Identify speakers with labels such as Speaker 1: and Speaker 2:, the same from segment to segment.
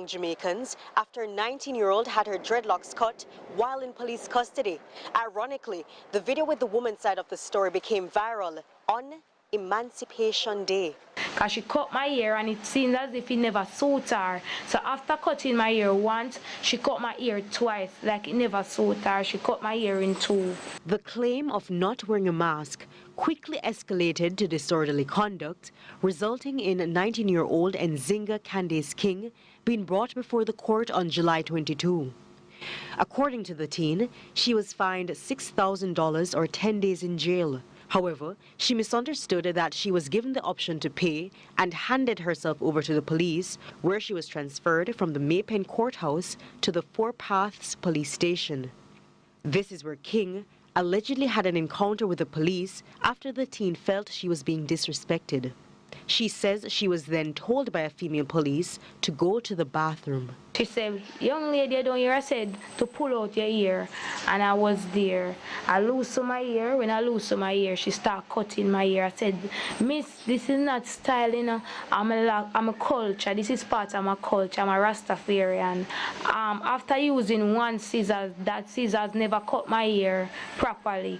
Speaker 1: Jamaicans after a 19-year-old had her dreadlocks cut while in police custody. Ironically, the video with the woman's side of the story became viral on Emancipation Day.
Speaker 2: Because she cut my hair and it seemed as if it never suited her. So after cutting my hair once, she cut my hair twice, like it never suited her. She cut my hair in two.
Speaker 1: The claim of not wearing a mask quickly escalated to disorderly conduct, resulting in 19-year-old Nzinga Candace King being brought before the court on July 22. According to the teen, she was fined $6,000 or 10 days in jail. However, she misunderstood that she was given the option to pay and handed herself over to the police, where she was transferred from the Maypen courthouse to the Four Paths police station. This is where King allegedly had an encounter with the police after the teen felt she was being disrespected. She says she was then told by a female police to go to the bathroom.
Speaker 2: She said, "Young lady, down here," I said, "to pull out your ear." And I was there. I loosened my ear. When I loosened my ear, she started cutting my ear. I said, "Miss, this is not style, you know. I'm a culture. This is part of my culture. I'm a Rastafarian." After using one scissors, that scissors never cut my ear properly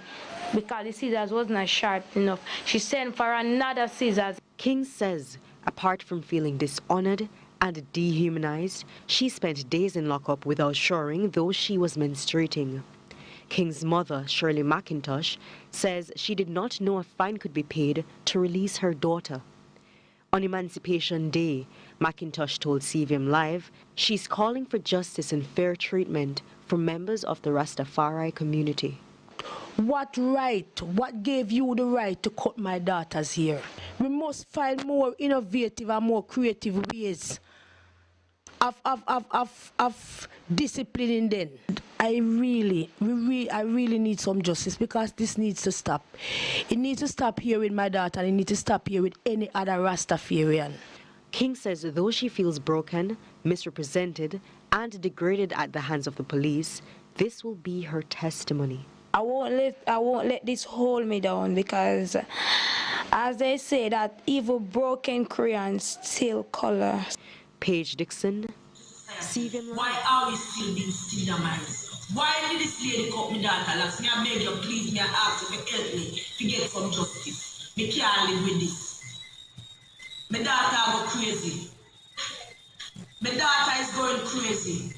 Speaker 2: because the scissors was not sharp enough. She sent for another scissors.
Speaker 1: King says, apart from feeling dishonored and dehumanized, she spent days in lockup without showering, though she was menstruating. King's mother, Shirley McIntosh, says she did not know a fine could be paid to release her daughter. On Emancipation Day, McIntosh told CVM Live she's calling for justice and fair treatment for members of the Rastafari community.
Speaker 3: What gave you the right to cut my daughter's hair? We must find more innovative and more creative ways of disciplining them. I really need some justice because this needs to stop. It needs to stop here with my daughter and it needs to stop here with any other Rastafarian.
Speaker 1: King says though she feels broken, misrepresented, and degraded at the hands of the police, this will be her testimony.
Speaker 2: I won't let this hold me down because, as they say, that evil broken crayon still color.
Speaker 1: Paige Dixon, CVM.
Speaker 4: Why are we still being stigmatized? Why did this lady cut me daughter last? Me I beg you, please, me I ask you to help me to get some justice. Me can't live with this. My daughter go crazy. My daughter is going crazy.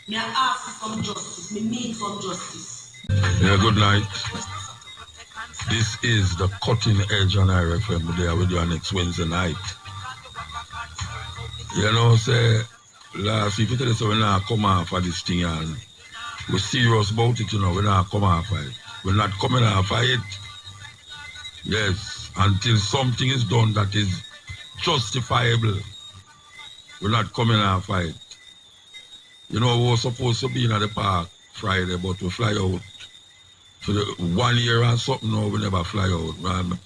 Speaker 4: Me I ask for some justice. Me need some justice.
Speaker 5: Yeah, good night. This is the Cutting Edge on IRFM. There with you next Wednesday night. You know, say, last week, you tell us we're not come off of this thing and we're serious about it, you know, we're not come off of it. We're not coming off of it. Yes, until something is done that is justifiable, we're not coming off of it. You know, we were supposed to be in the park Friday, but we fly out for the 1 year and something now, we never fly out, man.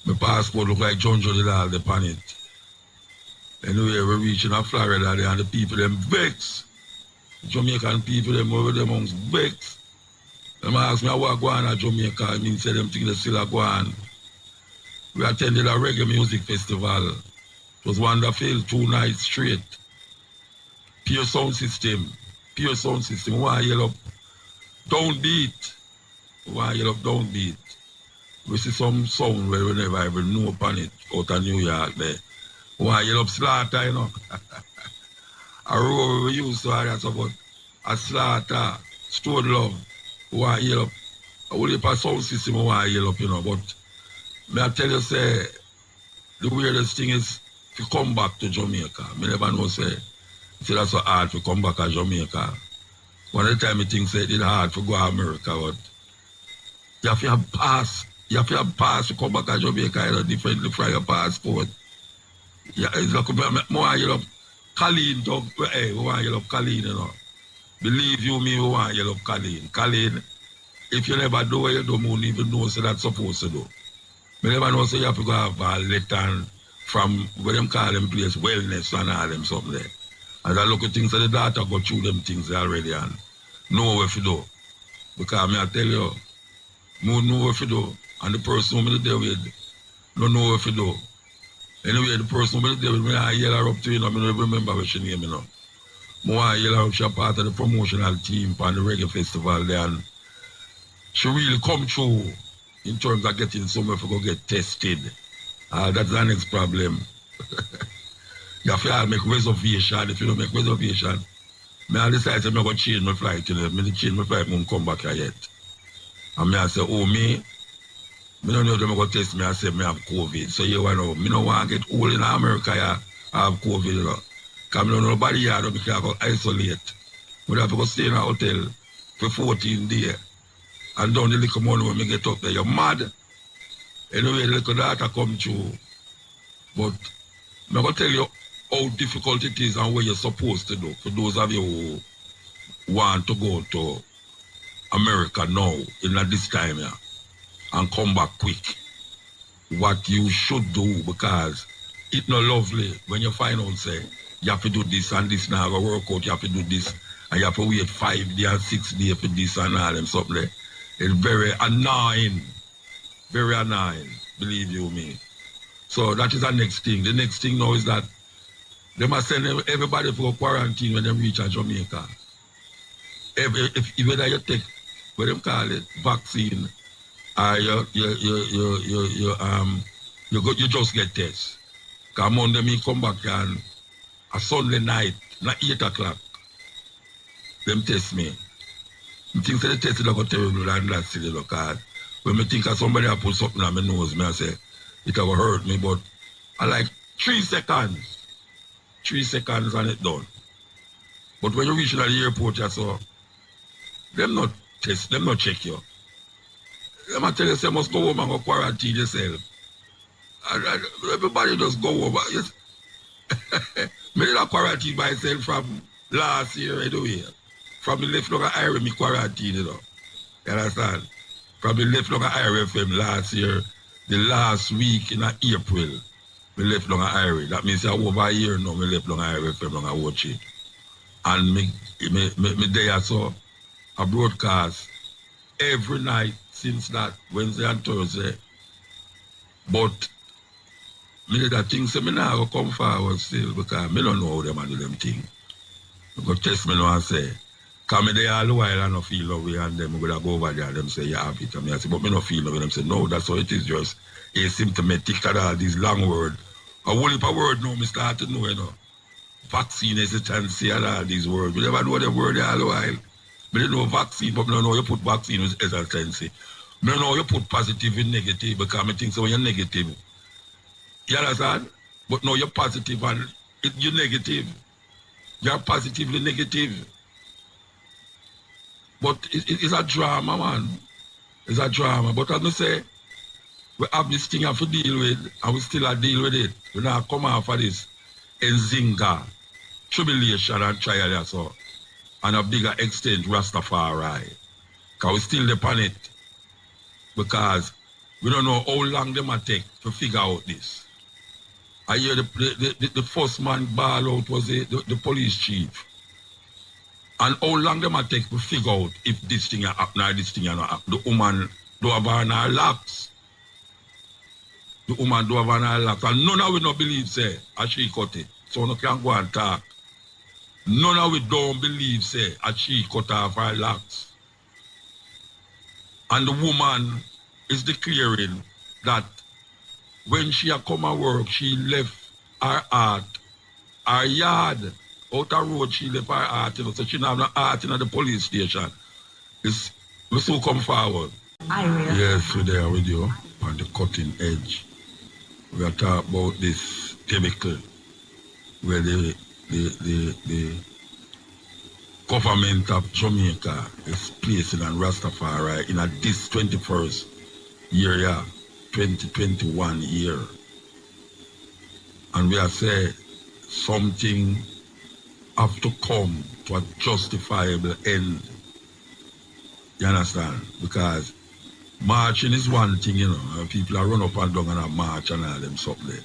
Speaker 5: My passport look like John did all the panic. Anyway, we're reaching Florida there and the people, them vex. Jamaican people, them over them amongst vex. Them ask me, what go on at Jamaica? I mean, say them think they still go on. We attended a reggae music festival. It was wonderful, 2 nights straight. Pure sound system. Why yell up? Downbeat. Why yell up? Downbeat. We see some sound where we never even know upon it out of New York there. Why yell up slaughter, you know? A road we used to have about a slaughter, stored love. Why yell up? I will hear a sound system why yell up, you know, but may I tell you, say, the weirdest thing is to come back to Jamaica. I never know, say that's so hard to come back to Jamaica. One of the time I think say it's hard to go to America, but you have to have pass. You have to have pass to come back to Jamaica, you know, differently from your passport. Yeah, it's like more you love Colleen, hey, we want you love Colleen, you know. Believe you me, we want you love Colleen. Colleen, if you never do what you do, you don't even know what that's supposed to do. You never know, so you have to go have a letter from what them call them place, wellness and all them something there. As I look at things, so the data go through them things already and know what to do. Because I tell you, know what to do. And the person who I'm there with don't know what to do. Anyway, the person who was there with me, I yell her up to you, know, I don't remember what she name, you know. I yell her up, she part of the promotional team on the reggae festival there, and she really come through in terms of getting somewhere for go get tested. That's the next problem. You have to make reservation. If you don't make reservation, I decide I'm going to change my flight. You know, I change my flight, I won't come back here yet. And I say, oh, me don't know if they're going to test me. I say, I have COVID. So you know, I don't want to get old in America. Yeah, I have COVID. You know. Because I don't know nobody here. I don't go isolate. I have to go stay in a hotel for 14 days. And down the little money when I get up there, you're mad. Anyway, the little data come through. But I'm going to tell you how difficult it is and what you're supposed to do for those of you who want to go to America now, in this time, yeah, and come back quick. What you should do, because it's not lovely when you find out, say, you have to do this and this now, go work out, you have to do this, and you have to wait 5 days and 6 days for this and all them something there. It's very annoying, believe you me. So that is the next thing. The next thing now is that they must send everybody for quarantine when they reach Jamaica. If whether you take what they call it, vaccine, or you just get tests. Because Monday me come back and a Sunday night, not 8 o'clock, them test me. I think the test is not terrible and that's silly, because when I think of somebody I put something on my nose, I say, it will hurt me, but I like 3 seconds. 3 seconds and it done. But when you reach at the airport, you saw, them not test, them not check you. Them I tell you, you must go home and go quarantine yourself. And everybody just go over. Yes. Me did a quarantine myself from last year anyway. From the left longer area, me quarantine, you know. You understand? From the left longer area from last year, the last week in April, me left longer area. That means I over a year now, me left longer area from longer watch it. And me there so a broadcast every night since that Wednesday and Thursday. But me did that thing, so me now go come forward still because me don't know how them do them thing. I go test me now and say, because me there all the while and I feel love way, and them go over there and them say, you have it. And me I say, but me not feel love. And them say, no, that's how it is, just asymptomatic and all these long words. A whole heap of word now, me start to know, you know. Vaccine hesitancy and all these words. We never know the word all the while. We didn't know vaccine, but we don't know you put vaccine with hesitancy. We don't know you put positive and negative, because I think so when you're negative. You understand? But now you're positive and you're negative. You're positively negative. But it's a drama, man. It's a drama. But as I say, we have this thing have to deal with, and we still have to deal with it. We now come off of this Nzinga, tribulation and trial, so, and a bigger extent, Rastafari. Because we still depend on it. Because we don't know how long they might take to figure out this. I hear the first man ball out was the police chief. And how long they might take to figure out if this thing happened or this thing not happen. The woman do have on her locks. The woman do have on her locks. And none of we don't believe, say, as she cut it. So no can go and talk. None of we don't believe, say, as she cut off her locks. And the woman is declaring that when she had come to work, she left her heart, her yard, out the road, she left her heart, you know, so she don't have no heart in the police station. We still come forward. Yes, we're there with you on the cutting edge. We are talking about this chemical where the government of Jamaica is placing on Rastafari in this 21st year, yeah, 2021 year. And we are saying something have to come to a justifiable end. You understand? Because marching is one thing, you know, and people are run up and down and a march and all them something.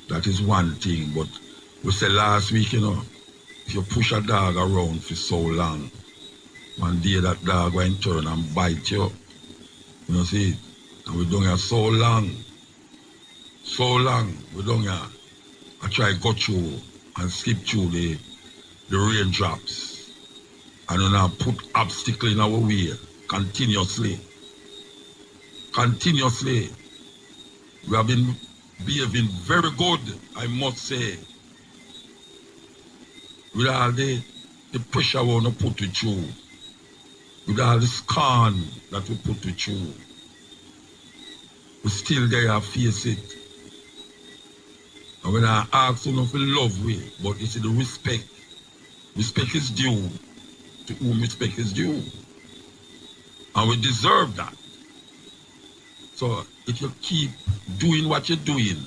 Speaker 5: That is one thing, but we said last week, you know, if you push a dog around for so long, one day that dog will turn and bite you. You know, see? And we done it so long. So long, we don't here. I try go through and skip through the raindrops. And then I put obstacle in our way continuously. Continuously. We have been behaving very good, I must say. With all the pressure we want to put it through. With all the scorn that we put it through. We still there and face it. And when I ask you not to love we, but it's the respect. Respect is due to whom respect is due. And we deserve that. So if you keep doing what you're doing,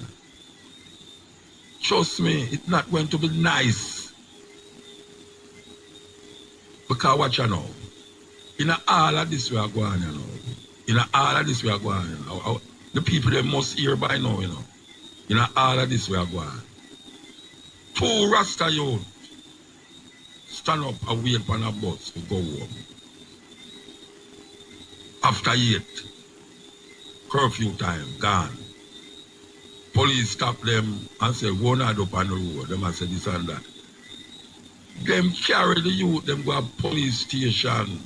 Speaker 5: trust me, it's not going to be nice. Because what you know, in all of this we are going, you know. In all of this we are going, you know. The people they must hear by now, you know. In all of this we are going. 2 Rasta youth stand up and wait on a bus to go home. After 8, curfew time, gone. Police stop them and say, go not up on the road. Them and say this and that. Them carry the youth, them go to police station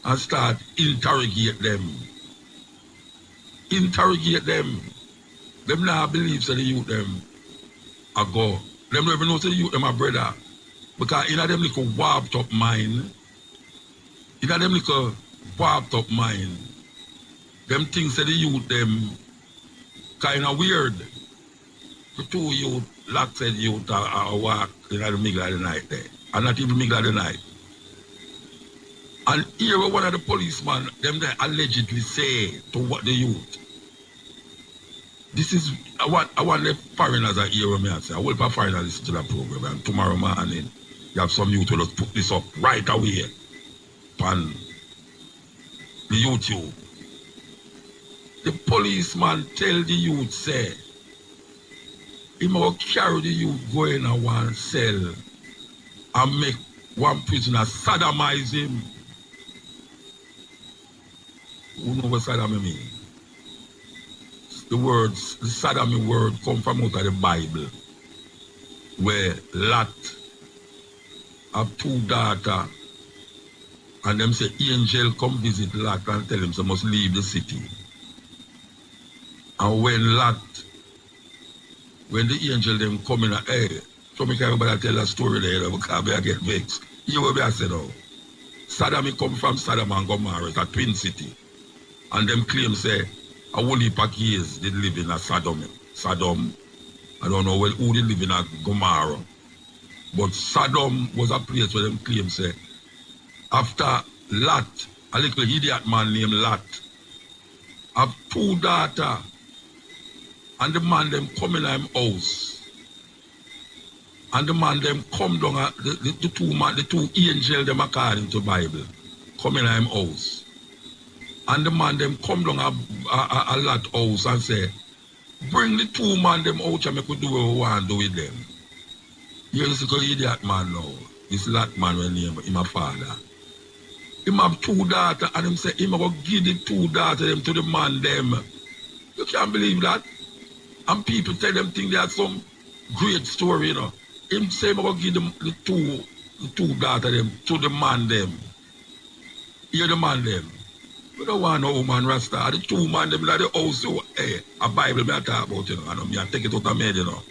Speaker 5: and start interrogate them. Interrogate them. Them now believe that the youth them are go. Them don't even know say the youth them are brother. Because in them little warped up mind, in them little warped up mind, them things that the youth them kind of weird. The 2 youth, like said youth are walk in the middle of the night there. And not even middle of the night. And here one of the policemen, them they allegedly say to what the youth. This is, I want the foreigners to hear what I say. I will put foreigners listen to that program. And tomorrow morning, you have some youth who just put this up right away on the YouTube. The policeman tell the youth, say, he must carry the youth go in a one cell and make one prisoner sodomize him. Who know what sodomy mean? The words, the sodomy word come from out of the Bible, where Lot have 2 daughters, and them say angel come visit Lot and tell him he must leave the city. And when the angel them come in, hey, so me can't everybody tell a story there because I get vexed. You will be I said, oh, Sodom come from Sodom and Gomorrah, it's a twin city. And them claim say, a whole heap of years they live in a Sodom. I don't know who they live in a Gomorrah. But Sodom was a place where them claim say, after Lot, a little idiot man named Lot, have 2 daughters, and the man them come in him house. And the man them come down, the 2 angels them according to the Bible, come in him house. And the man them come down a Lot house and say, bring the 2 man them out and make we do what we want to do with them. Here's the idiot man now. This Lot man when name him a father. Him have 2 daughters and him say him go give the 2 daughters them to the man them. You can't believe that. And people tell them things they have some great story, you know. Him say him go give them the two daughters them to the man them. Hear the man them. We don't want no woman Rasta. The 2 man them like the house, so, hey, a Bible me I talk about, you know. I know me I take it out of me, you know.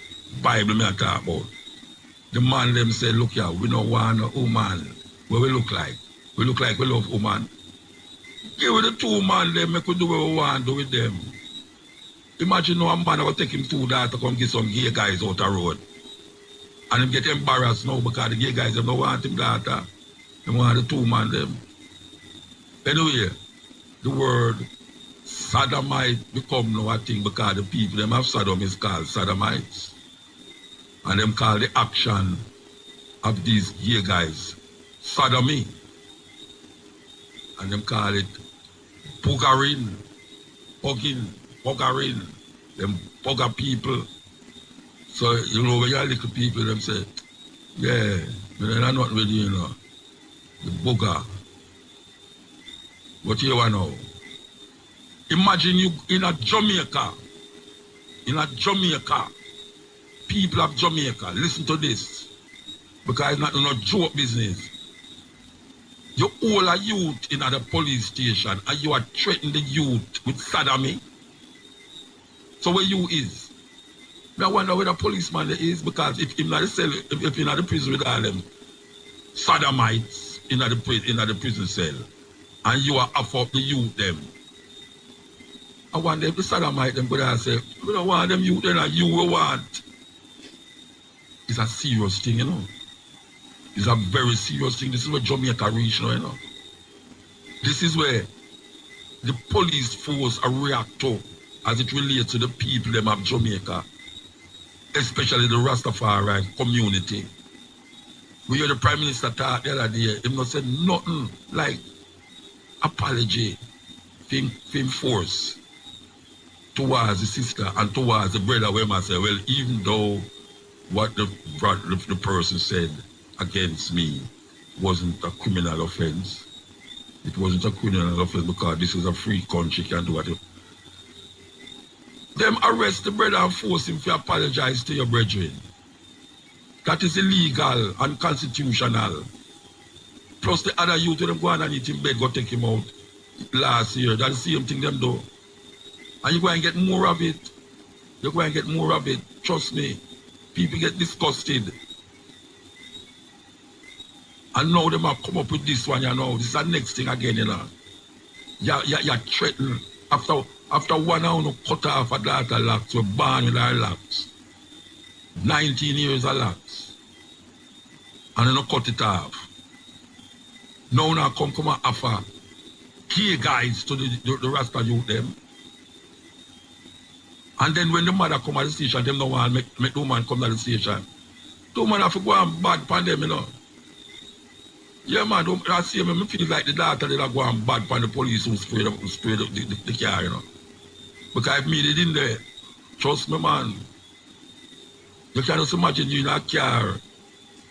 Speaker 5: Bible me I talk about. The man them say, look here, we don't want no woman. What we look like? We look like we love woman. Give the 2 man them, make we do what we want to do with them. Imagine no man will take him 2 daughters to come get some gay guys out the road. And him get embarrassed now because the gay guys them don't want him daughter. They want the 2 man them. Anyway, the word sodomite become now a thing because the people them have Sodom is called sodomites. And them call the action of these gay guys sodomy. And them call it buggering, them bugger people. So, you know, when you're little people, them say, yeah, but they're not ready, you know, the bugger. What you want now? Imagine you in a Jamaica, in a Jamaica, people of Jamaica, listen to this, because it's not no joke business. You all a youth in the police station and you are threatening the youth with sodomy. So where you is? I wonder where the policeman is, because if him not the cell, if in the prison with all them sodomites in the prison cell, and you are off up the youth them. I wonder if the sodomite them could have said, we don't want them youth then, and you will want. It's a serious thing, you know. It's a very serious thing. This is where Jamaica reach now, you know. This is where the police force are react to as it relates to the people them of Jamaica, especially the Rastafari community. We heard the Prime Minister talk the other day, him not said nothing like apology for force towards the sister and towards the brother, where I say, well, even though what the person said against me wasn't a criminal offense, it wasn't a criminal offense because this is a free country, can do what you. Them arrest the brother and force him to apologize to your brethren. That is illegal, unconstitutional. Plus the other youth them go on and eat him bed, go take him out last year. That's the same thing them do. And you go and get more of it. You go and get more of it. Trust me. People get disgusted. And now them have come up with this one, you know. This is the next thing again, you know. You're threatened. After 1 hour, you cut off a daughter locks, you're born with her locks. 19 years of locks. And then you cut it off. Now come and offer key guides to the Rasta youth them. And then when the mother come at the station, them don't want to make the woman come to the station. The woman have to go and bad upon them, you know. Yeah, man, I see me feel like the daughter that go and bad upon the police who spray the car, you know. Because if me they didn't there, trust me, man. You can just imagine you in a car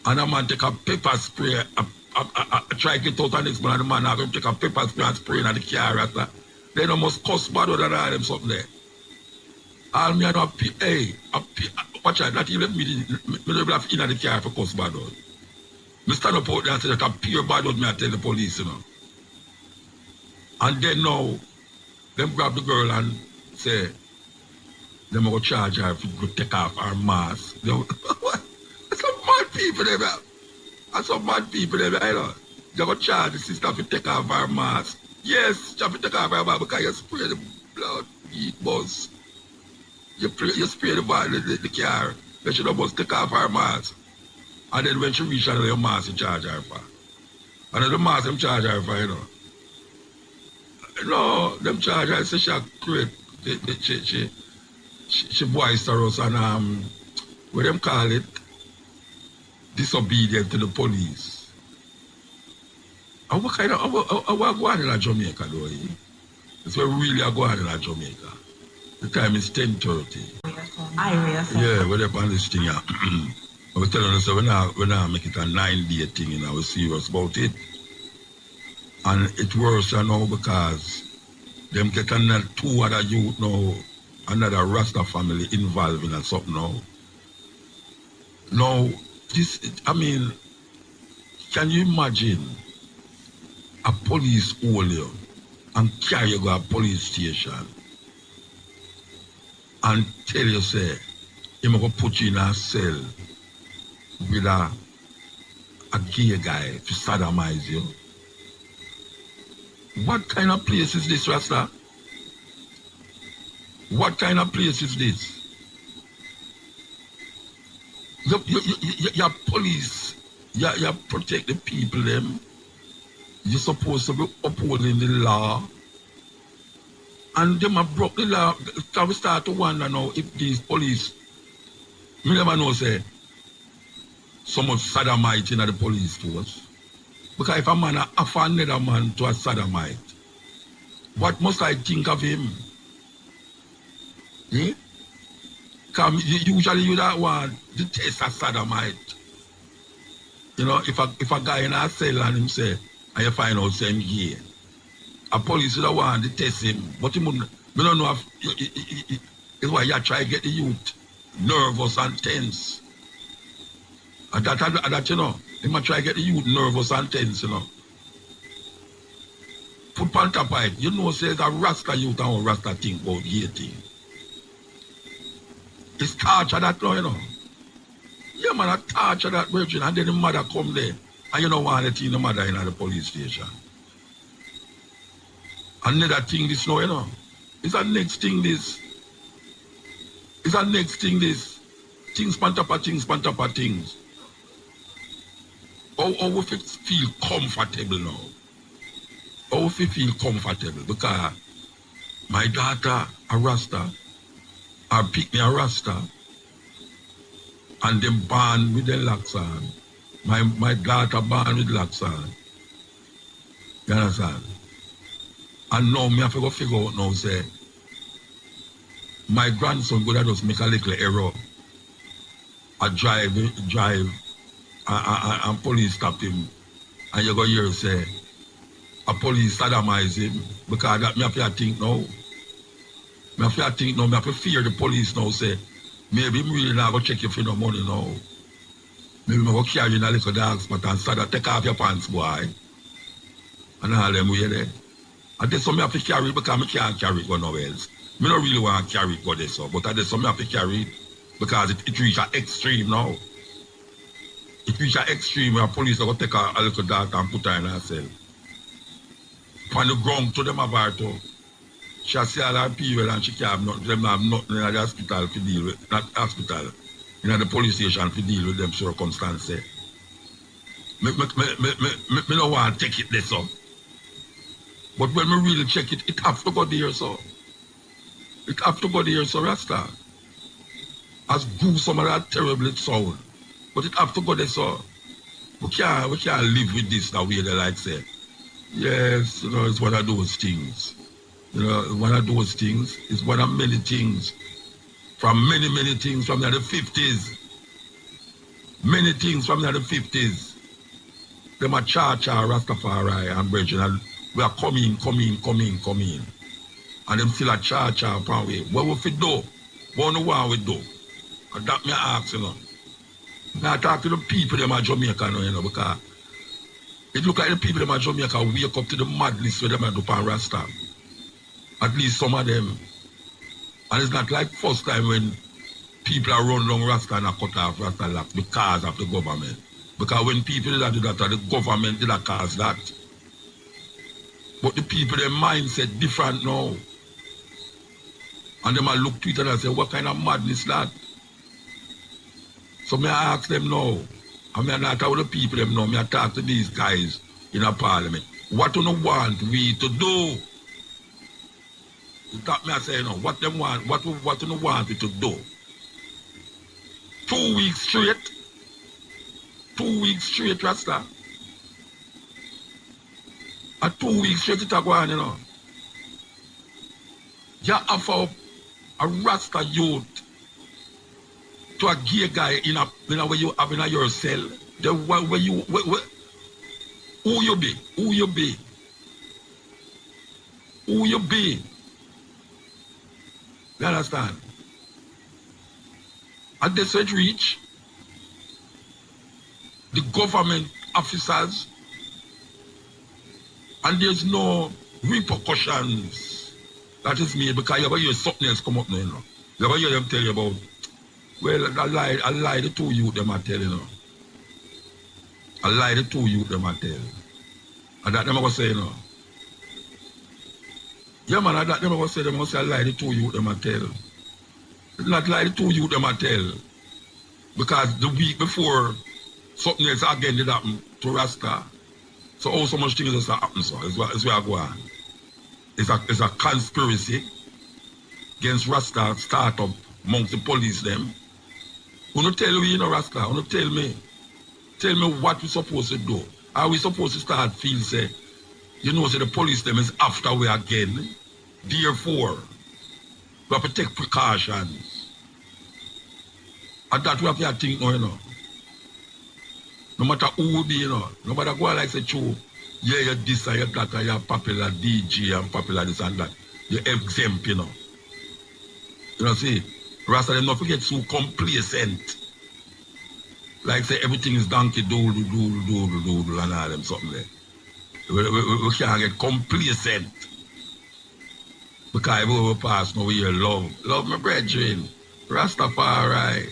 Speaker 5: and a man take a pepper spray, try to get out the next man, and the man have him take a pepper spray and spray in the car after. Then I must cuss bad other than them something there. All me and watch out, not even me never have in the car for cuss bad out. Me stand up out there and say that a pure bad out, me I tell the police, you know. And then now, them grab the girl and say, them go charge her if you take off her mask. That's some mad people there, man. That's some mad people there, you know. They go charge the sister if you take off her mask. Yes, she have to take off her mask because you spray the blood, heat buzz. You spray the car, then she don't must take off her mask. And then when she reach out your mask, you charge her for. And then the mask, them charge her for, you know. No, them charge her, say she create, she boisterous and, what them call it, disobedient to the police. And what kind of, what go on in Jamaica though, eh? It's where we really go on in Jamaica. The time is 10:30. Yeah, we're up on this thing, yeah. I was telling us, we're not make it a 9-day thing, you know, we're serious about it. And it's worse now because them get another 2 other youth now, another Rasta family involved in something now. Now, this, I mean, can you imagine a police hold you and carry you to a police station and tell you, say, I'm going to put you in a cell with a gay guy to sodomize you? What kind of place is this, Rasta? What kind of place is this? Your police, you protect the people them. You're supposed to be upholding the law. And them have broke the law. So we start to wonder now if these police, me never know, say, so much sodomite in the police force. Because if a man offer another man to a sodomite, what must I think of him? Eh? Because usually you don't want to test a sodomite. You know, if a guy in a cell and him say, and you find out say him gay, a police would want to test him, but him wouldn't, we don't know if It's why you try to get the youth nervous and tense. And that you know, you might try to get the youth nervous and tense, you know. Put on top of it, you know, says a Rasta youth and a Rasta think about gay thing. It's torture that now, you know. Yeah, man, I torture that virgin, and then the mother come there, and you don't want to see the mother in the police station. Another thing this now, you know. It's a next thing this. It's a next thing this. Things pan top of things, pan top of things. How we feel comfortable now. How we feel comfortable because my daughter a Rasta, I pick me a Rasta, and them born with the locks on. My daughter born with locks on. You understand? And now me have to go figure out now, say, my grandson go just make a little error. I drive, and police stop him. And you go hear say, a police sodomize him, because that me have to think now. Me have to think now, me have to fear the police now, say, maybe me really not go check you for no money now. Maybe me go carry you in a little dog spot and start to take off your pants, boy. And all them way there. And that's something I have to carry because I can't carry it go nowhere else. I don't really want to carry it go there, so, but that's something I have to carry it because it reach an extreme now. It reach an extreme where police are going to take a little dog and put her in her cell. On the ground to them about her. She see all her people and she can't have nothing. Them have nothing in the hospital to deal with. Not hospital. In the police station to deal with them circumstances. Me don't want to take it there, so. But when we really check it, it have to go there, so. It have to go there, so, Rasta. As good some of that terrible sound. But it have to go there, so. We can't live with this the way they like say. Yes, you know, it's one of those things. You know, one of those things. It's one of many things. From many things from the 50s. Many things from the 50s. Them are Cha-Cha, Rastafari, and Bridget. We are coming. And them still a Cha-Cha upon way. What we fit do? What we do? And that me ask, you know. Now I talk to the people them at Jamaica now, you know, because it look like the people them at Jamaica wake up to the madness where them are do upon Rasta. At least some of them. And it's not like first time when people are run long Rasta and cut off Rasta locks because of the government. Because when people did that, the government did not cause that. But the people, their mindset different now. And them might look to it and say, what kind of madness that? So me I ask them now, and me not talk to the people them now, me I talk to these guys in a parliament. What do you want we to do? That me I say, no, what them want, what do you want we to do? 2 weeks straight? 2 weeks straight, Rasta? And 2 weeks straight it a go on, you know. You offer a Rasta youth to a gay guy in a way you have in your cell. The where you who you be? Who you be? Who you be? You understand? And this it reach the government officers and there's no repercussions that is made because you're going to hear something else come up now, you know. You're going to hear them tell you about, well, I lie the two youth them I tell you know. I lie the two youth them I tell. And that them I go say, you know. Yeah man, that them I go say, them I say I lie the two youth them I tell. It's not lie the two youth them I tell. Because the week before, something else again did happen to Rasta. So all so much things just happen, so it's where I go on. It's a conspiracy against Rasta startup amongst the police them. Wanna tell me, you know, Rasta, wanna tell me what we supposed to do. Are we supposed to start feel say, you know, say the police them is after we again. Therefore, we have to take precautions. And that we have to think now, you know. No matter who we be, you know, no matter go like say true, yeah, you're this and you're that and you're popular DJ and popular this and that. You're exempt, you know. You know, see, Rasta them not forget so complacent. Like say everything is donkey doodle and all them something there. We can't get complacent. Because we pass now we hear love. Love my brethren. Rastafari.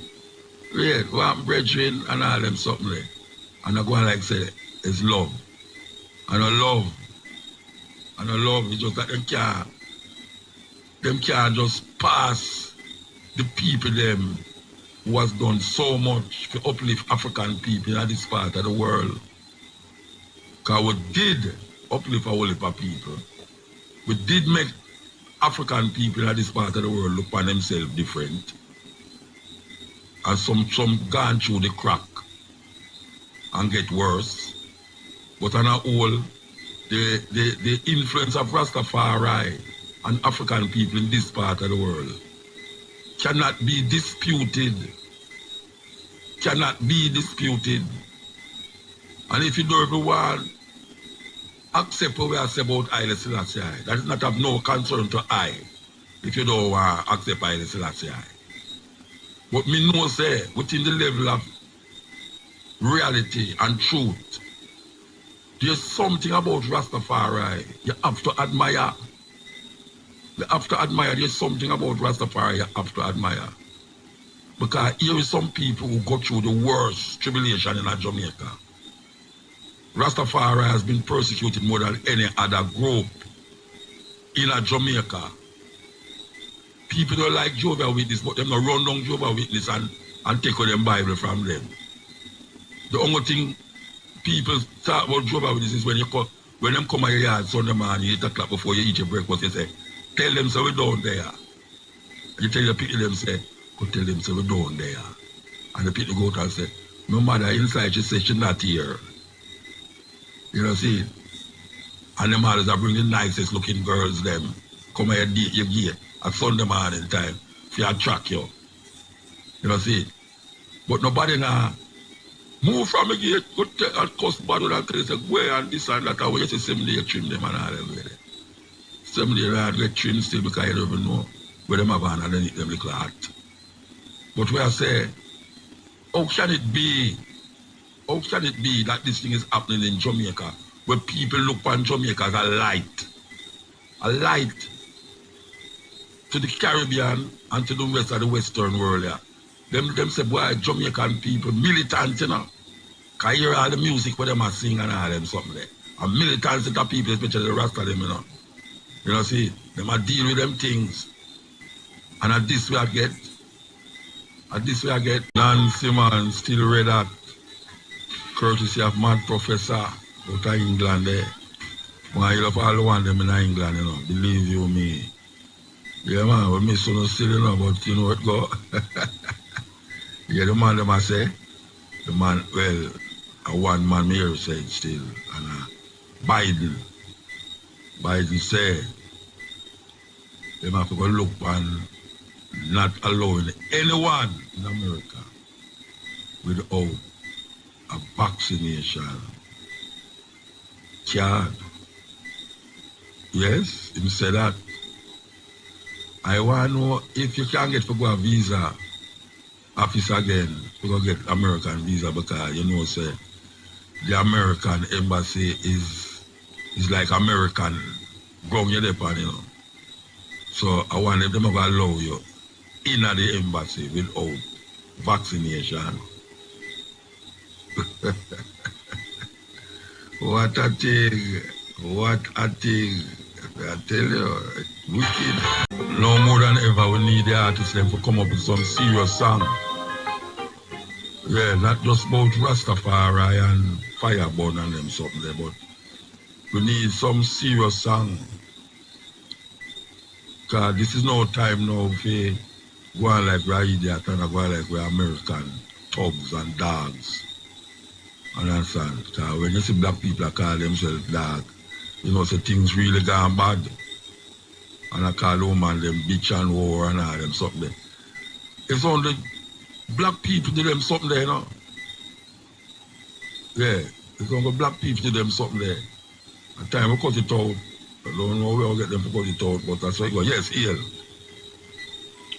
Speaker 5: Wait, what brethren and all them something there. And I go on like say it's love. And I love. And I love is just that them can't just pass the people them who has done so much to uplift African people in this part of the world. Because we did uplift a whole heap of people. We did make African people in this part of the world look on themselves different. And some gone through the crack and get worse. But on a whole, the influence of Rastafari and African people in this part of the world cannot be disputed. Cannot be disputed. And if you don't ever want accept what we are saying about Haile Selassie, that is not of no concern to I, if you don't want to accept Haile Selassie. But me know say, within the level of reality and truth, there's something about Rastafari you have to admire. You have to admire. There's something about Rastafari you have to admire. Because here is some people who go through the worst tribulation in Jamaica. Rastafari has been persecuted more than any other group in Jamaica. People don't like Jehovah's Witness, but them not run down Jehovah's Witness and take out them Bible from them. The only thing people talk about Jehovah's Witness is when them come at your yard Sunday morning, you 8 o'clock before you eat your breakfast, you say, tell them so we down there. You tell the people them say, go tell them so we down there. And the people go out and say, my mother inside, she says she's not here. You know, see? And the mothers are bringing the nicest looking girls them. Come here, date your gate at Sunday morning time to attract you. You know, see? But nobody now move from the gate, go and cuss bad and tell you, say, go and this and that, and when you say 7 days trim them and all them. 7 days they get trim still because you don't even know where them have on underneath them little heart. But we are saying, how can it be? How can it be that this thing is happening in Jamaica where people look on Jamaica as a light? A light to the Caribbean and to the rest of the Western world. Yeah. Them say, boy, Jamaican people, militant, you know. Can you hear all the music where them are singing and all them something there. And militant set of people, especially the rest of them, you know. You know, see, them are deal with them things. And at this way I get, Nancy man still read that. Courtesy of mad professor out of England there. Why you love all the one them in England, you know. Believe you me. Yeah man, we miss no still, you know, but you know what go. Yeah, the man them I say. The man, well, a one man here said still. And Biden said them have to go look and not allowing anyone in America without a vaccination card. Yes, him said that. I want to know if you can get for go a visa office again, to go get American visa because you know say the American embassy is like American ground you depend, you know. So I want them to allow you in the embassy without vaccination. What a thing. What a thing. I tell you, wicked. No more than ever, we need the artists them to come up with some serious song. Yeah, not just about Rastafari and Fireborn and them something there, but we need some serious song. Because this is no time now for go on like we're idiot and go on like we're American thugs and dogs. Understand? Because when you see black people call themselves dog, you know, so things really gone bad. And I call woman them bitch and war and all them something there. It's only black people to them something there, you know. Yeah, it's only black people to them something there. At time we cut it out. I don't know where we get them to cut it out, but that's why I go, yes, here.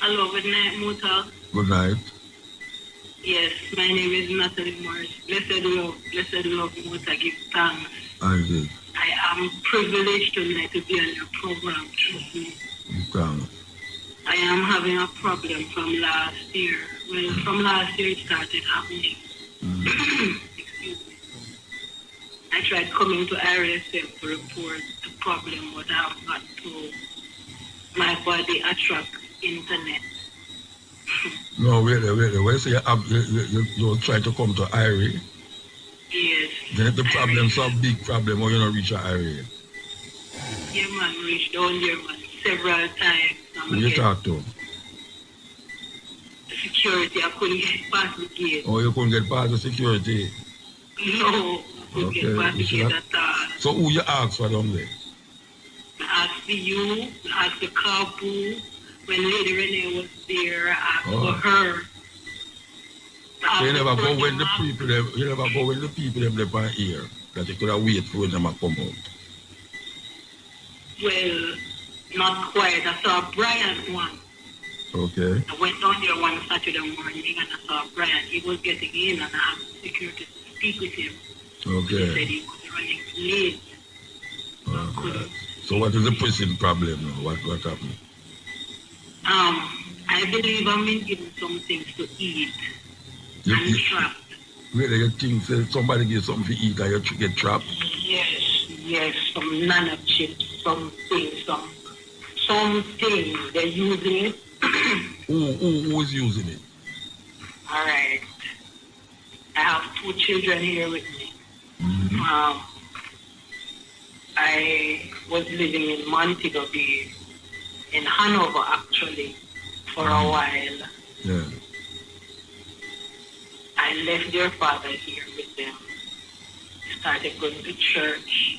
Speaker 4: Hello, good night, Muta.
Speaker 5: Good night.
Speaker 4: Yes, my name is Natalie Morris. Blessed love, Muta. Give thanks.
Speaker 5: Isaac.
Speaker 4: I am privileged tonight to be on your program, trust me.
Speaker 5: Thanks.
Speaker 4: I am having a problem from last year. Well, from last year it started happening. Excuse me. I tried coming to RSM to report the problem, but I have got to my body attract internet.
Speaker 5: No, wait. Wait, so you try to come to Irie?
Speaker 4: Yes.
Speaker 5: Then if the problem is a big problem, or you not reach Irie?
Speaker 4: Yeah, man, reached down there, man, several times.
Speaker 5: Who you talk to?
Speaker 4: The security, I couldn't get past the gate.
Speaker 5: Oh, you couldn't get past the security?
Speaker 4: No, I couldn't get past the gate at all.
Speaker 5: So who you ask for down there?
Speaker 4: I asked for you, I asked the couple. When Lady Renee was there, I asked for her.
Speaker 5: So you never go when the people them live on here, that you could have waited for them to come out.
Speaker 4: Well, not quite. I saw Brian one.
Speaker 5: Okay.
Speaker 4: I went down there one Saturday morning and I saw Brian. He was getting in and I asked the security to speak with him.
Speaker 5: Okay.
Speaker 4: He said he was running late.
Speaker 5: Okay. So what is the prison problem now? What happened?
Speaker 4: I believe I'm been given some things to eat. I'm trapped.
Speaker 5: Really, you think that somebody gives something to eat and you get trapped?
Speaker 4: Yes, some nana chips, some things they're using it.
Speaker 5: Who is using it?
Speaker 4: All right. I have 2 children here with me.
Speaker 5: Mm-hmm.
Speaker 4: I was living in Montego Bay, in Hanover actually, for a while.
Speaker 5: Yeah.
Speaker 4: I left their father here with them. Started going to church.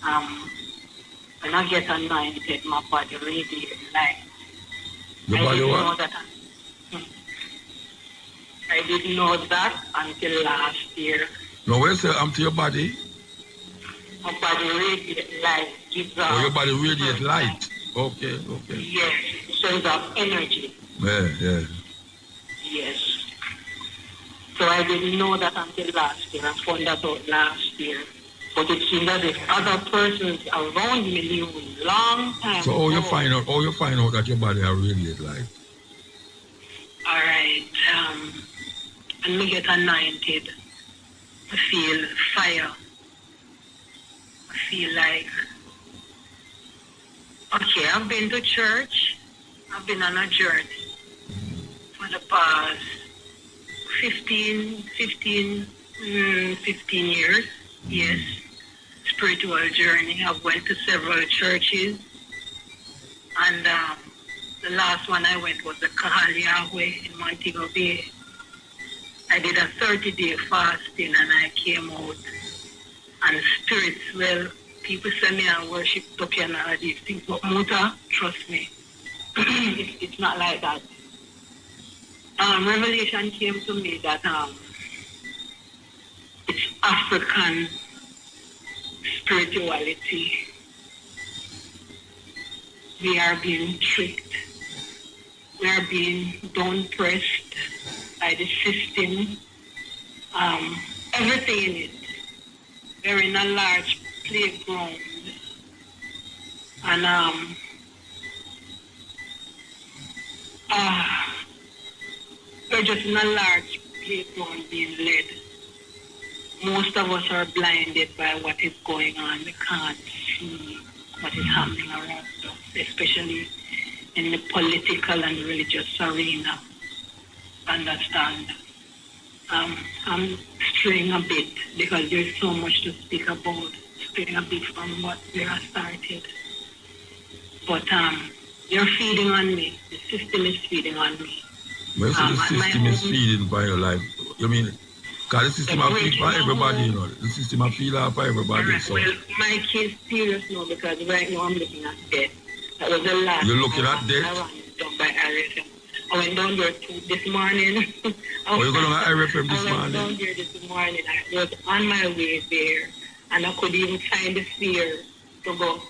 Speaker 4: When I get anointed, my body radiated light.
Speaker 5: Your body what?
Speaker 4: I didn't know that until last year.
Speaker 5: No, where's to your body?
Speaker 4: My body radiates light.
Speaker 5: Oh, your body radiates light. Okay.
Speaker 4: Yes, sense of energy.
Speaker 5: Yeah.
Speaker 4: Yes. So I didn't know that until last year. I found that out last year. But it seems as if other persons around me knew long time
Speaker 5: So
Speaker 4: ago.
Speaker 5: you find out that your body are radiate light?
Speaker 4: All right. When we get anointed, I feel fire. I feel like, okay, I've been to church. I've been on a journey for the past 15 years. Yes. Spiritual journey. I've went to several churches. And the last one I went was the Kahal Yahweh in Montego Bay. I did a 30-day fasting and I came out. And spirits, well, people say me I worship Toki and all these things, but Muta, trust me, it's not like that. Revelation came to me that it's African spirituality. We are being tricked. We are being down-pressed by the system. Everything in it. We're in a large playground. And we're just in a large playground being led. Most of us are blinded by what is going on. We can't see what is happening around us, especially in the political and religious arena. Understand? I'm straying a bit because there's so much to speak about, straying a bit from what we are started. But you're feeding on me. The system is feeding on me.
Speaker 5: Well, so the system is feeding by your life. You mean, because the system I feel for everybody, you know. The system I feel out for everybody.
Speaker 4: Right.
Speaker 5: So.
Speaker 4: Well, my kid's serious now because right now I'm looking at death. That was the last.
Speaker 5: You're looking at death?
Speaker 4: I was done by RSM. I went down there this morning.
Speaker 5: You're going to RFM this morning?
Speaker 4: I went down there this morning. I was on my way there, and I couldn't even find the fear to go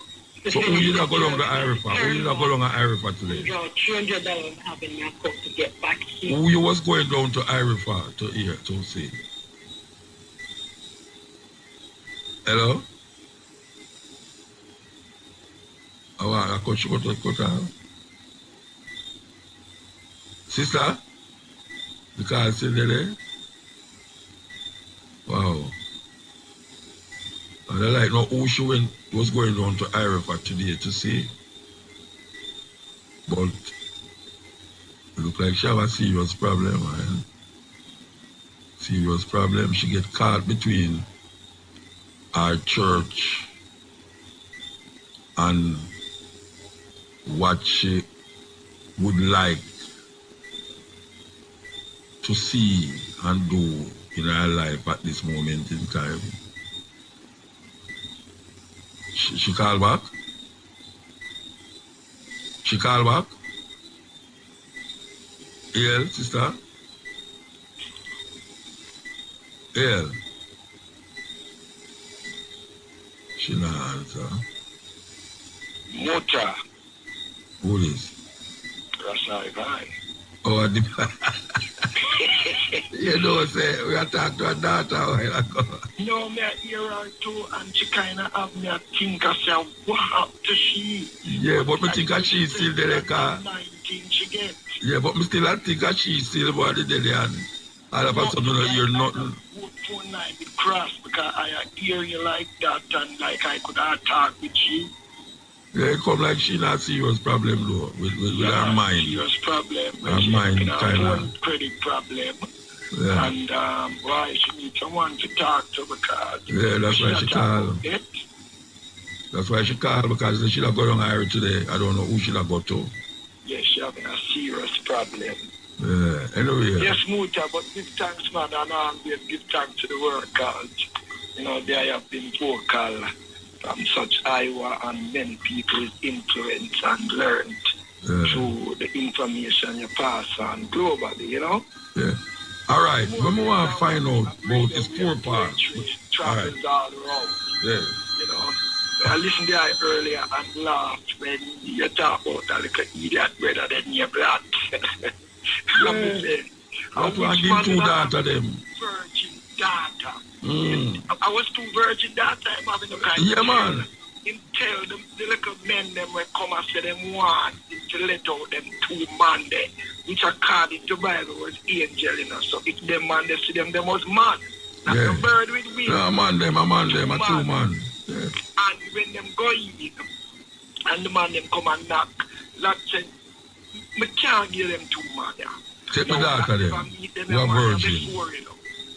Speaker 5: So who you not go along the Irifa? Who you not go along the Irifa today?
Speaker 4: Draw $200 having my account to get back here.
Speaker 5: Who you was going down to Irifa to hear, to see? Hello? Oh, I coach you to cut out. Sister? Because still there? Wow. And I like no who she was going down to Irifa today to see. But it look like she have a serious problem, man. Serious problem. She get caught between our church and what she would like to see and do in her life at this moment in time. She called back? She called back? Yeah, sister? Yeah. She not answer.
Speaker 6: Muta.
Speaker 5: Who is?
Speaker 6: Rasai Vai.
Speaker 5: Oh, I did. You know, say, we are talking to her daughter a while ago.
Speaker 6: No, me I hear her too, and she kind of have me a think I say, what to she?
Speaker 5: Yeah, but me think that she's still there, car.
Speaker 6: 19 she get.
Speaker 5: Yeah, but me still I think that she's still body there, and all of a sudden I hear nothing.
Speaker 6: Good phone line with cross, because I hear you like that, and like I could have talk with you.
Speaker 5: Yeah, it come like she not serious problem though, with her mind.
Speaker 6: Serious problem.
Speaker 5: Her mind kind of.
Speaker 6: Credit problem.
Speaker 5: Yeah.
Speaker 6: And why she need someone to talk to, because
Speaker 5: Yeah, that's why she called. That's why she called, because she should have gone on her today. I don't know who she have got to.
Speaker 6: Yeah, she having a serious problem.
Speaker 5: Yeah, anyway.
Speaker 6: Yes, Muta, but give thanks, man, and always give thanks to the workers. You know, they have been vocal from such Iowa and many people's influence and learned through the information you pass on globally, you know?
Speaker 5: Yeah. All right, when we want to find out about this poor part.
Speaker 6: Travels all around.
Speaker 5: Yeah.
Speaker 6: You know, I listened to you earlier and laughed when you talk about a little idiot brother than your blood.
Speaker 5: That's why I give two data them.
Speaker 6: Virgin data. I was too virgin that time having no kind
Speaker 5: of
Speaker 6: man. Him tell them the little men them will come and say them want to let out them two man there, which according to Bible was angel, you know. So if them man they see them was man. Not a bird with wings.
Speaker 5: No, man them, a two man. Yeah.
Speaker 6: And when them go in, and the man them come and knock, that said, I can't give them two man there.
Speaker 5: Take the data them. We are virgin.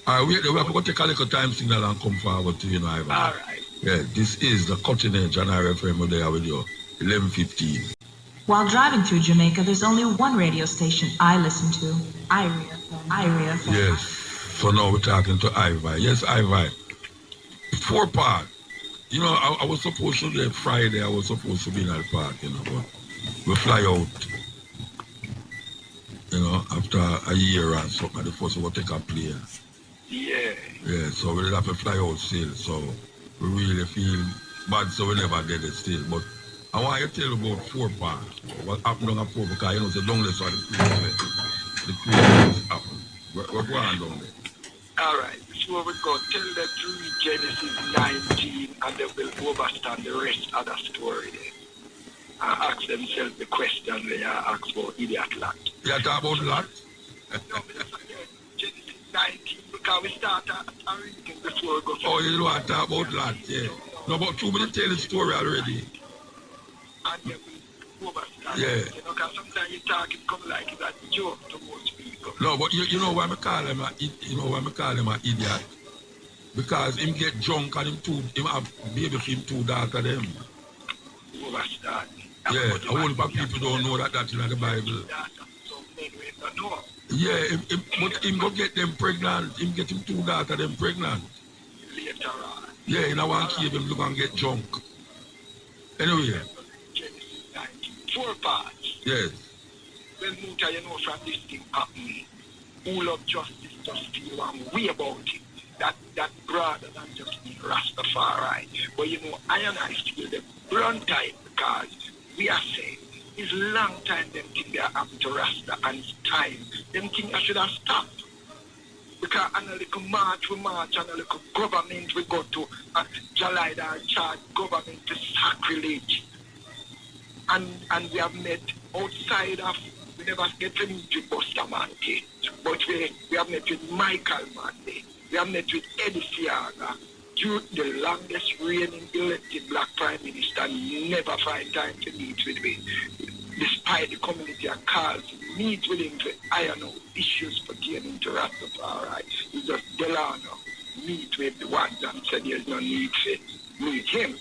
Speaker 5: All right, we have to take a little time signal and come forward to you know, Ivan.
Speaker 6: All right.
Speaker 5: Yeah, this is the Cutting Edge and RFM there with you, 11:15.
Speaker 7: While driving through Jamaica, there's only one radio station I listen to, Iria FM.
Speaker 5: Yes, so now we're talking to Ivy. Yes, Ivy. 4 part. You know, I was supposed to be Friday, I was supposed to be in that park, you know, but we fly out, you know, after a year and something, the first we'll take a plane.
Speaker 6: Yeah.
Speaker 5: Yeah, so we have to fly out still, so we really feel bad, so we never did it still. But I want you to tell about 4 parts. What happened on a 4, because you know, the downless are the creators happen. We're going down there.
Speaker 6: All right, so we go tell them to read Genesis 19 and they will understand the rest of the story there. And ask themselves the question they are asked about idiot lot.
Speaker 5: You talk about lot?
Speaker 6: No, Genesis 19, because we start a reading before we go.
Speaker 5: Oh, you want to talk about lot, yeah. No, but 2 minutes tell the story already.
Speaker 6: And then we overstand.
Speaker 5: Yeah.
Speaker 6: You know, because sometimes you talk, it come like it's a joke to most people.
Speaker 5: No, but you know why I call him an idiot? Because him get drunk and him have baby for him 2 daughters them.
Speaker 6: Overstand.
Speaker 5: Yeah, a whole lot of people don't know that's in the Bible. Yeah, but him go get them pregnant. Him get him 2 daughters them pregnant.
Speaker 6: Later on.
Speaker 5: Yeah, in a one cave him look and get drunk. Anyway.
Speaker 6: Genesis 19. 4 parts.
Speaker 5: Yes.
Speaker 6: Well, Muta, you know from this thing happening, all of justice just feel one way about it. that broader than just being Rastafari. But you know, I and I feel the blunt time because we are saying it's long time them think they are up to Rasta and it's time. Them think I should have stopped. Because and a little march and a little government we go to Jalida and charge government to sacrilege. And we have met outside of, we never get to meet with Buster Manke, but we have met with Michael Manley, we have met with Eddie Fiaga, the longest reigning elected black prime minister, never find time to meet with me. Despite the community are called to meet with him to iron out issues pertaining to Rastafari. He just Delano meet with the ones and said there's no need to meet him.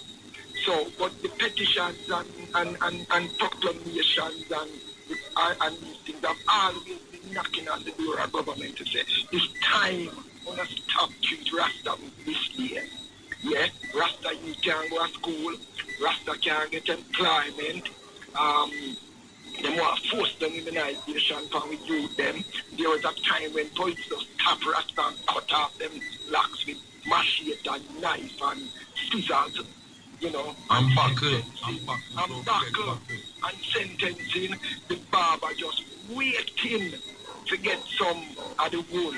Speaker 6: So, but the petitions and proclamations and these things have always been knocking on the door of government to say, it's time to stop treat Rasta this year. Yeah, Rasta you can't go to school, Rasta can't get employment, they want to force the immunization from we youth them. There was a time when police just tap Rasta and cut off them locks with machete and knife and scissors. You know,
Speaker 5: and buckle,
Speaker 6: and sentencing, the barber just waiting to get some of the wool.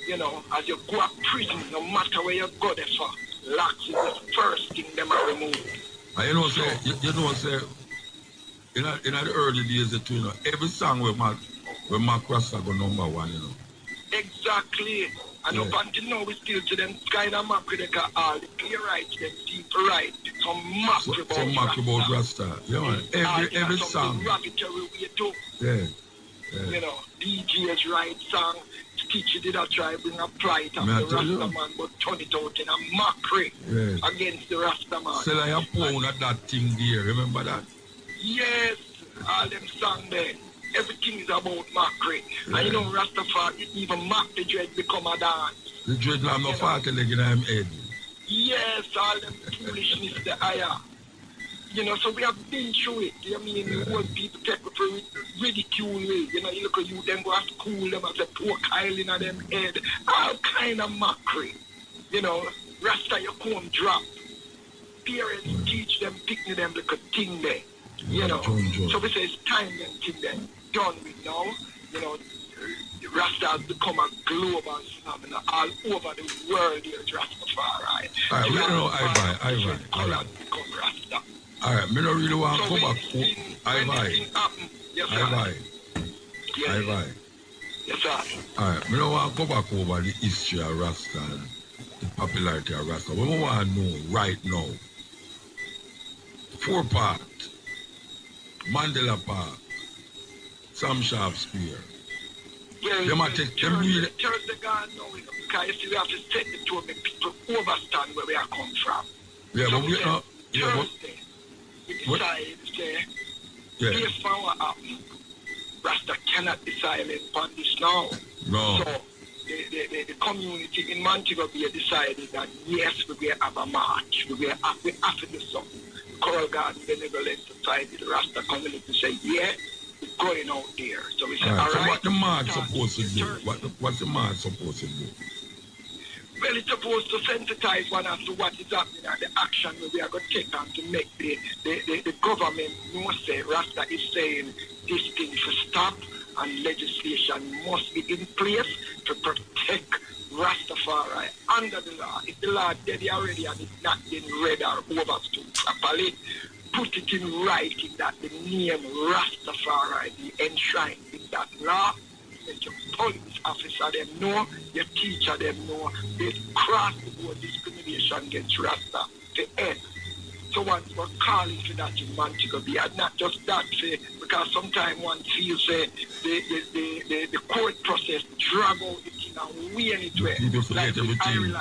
Speaker 6: You know, as you go to prison, no matter where you go there for, locks is the first thing them are removed.
Speaker 5: And you know, say, in the early days, you know, every song with Mark Rasta go number one, you know.
Speaker 6: Exactly. And up until now, we still to them kind of mock with all the clear rights, them deep right, some mock
Speaker 5: about Rasta. Yeah, man. Every song. Yeah.
Speaker 6: You know, DJ's right song, Stitchy did a try bring a plight of the Rasta man, but turn it out in a mockery against the Rasta man.
Speaker 5: So like a pound of that thing there, remember that?
Speaker 6: Yes, all them songs there. Everything is about mockery. Yeah. And you know, Rastafari, even mock the dread become a dance.
Speaker 5: The dread have no 40 leg in him head.
Speaker 6: Yes, all them foolishness, the higher. You know, so we have been through it. I mean, the old people take it for ridicule way. You know, you look at you, then go to school, them as a poor Kyle in them head. All kind of mockery. You know, Rasta, you come drop. Parents teach them, picking them like a thing there. You know, so we say it's time them thing then done with now. You know, Rasta has become a global phenomenon all over the world. There's Rastafari.
Speaker 5: All right, we don't know Ivan.
Speaker 6: Colors become Rasta.
Speaker 5: All right, me don't really want to
Speaker 6: so
Speaker 5: come back.
Speaker 6: Ivan. Yes, sir.
Speaker 5: Ivan.
Speaker 6: Yes, sir.
Speaker 5: All right, me don't want to go back over the history of Rasta and the popularity of Rasta. What we want to know right now, 4 parts. Mandela Park, Sam Sharp Square.
Speaker 6: Yeah,
Speaker 5: they might take them really.
Speaker 6: Turn the gun now, because you see, we have to set the two make people understand where we are come from.
Speaker 5: Yeah,
Speaker 6: so
Speaker 5: but we not. Yeah,
Speaker 6: Thursday, we decide to say, based on what happened, Rasta cannot be silent on this now.
Speaker 5: No.
Speaker 6: So the community in Montego Bay decided that yes, we will have a march. We have to do something. Coral Garden Benevolent Society, the Rasta community say, yeah, it's going out there. So we say, all right.
Speaker 5: So what the march supposed to do? What's the march supposed to do?
Speaker 6: Well, it's supposed to sensitize one as to what is happening and the action we are going to take on to make the government know say Rasta is saying this thing should stop and legislation must be in place to protect Rastafari under the law. If the law dead already and it's not been read or overstood properly, put it in writing that the name Rastafari be enshrined in that law. Let your police officer them know, your teacher them know, there's cross the board discrimination against Rasta to end. So once we're calling for that in Montego Bay, and not just that, because sometimes one feels the court process drag out the thing and wean it way. Like the Irish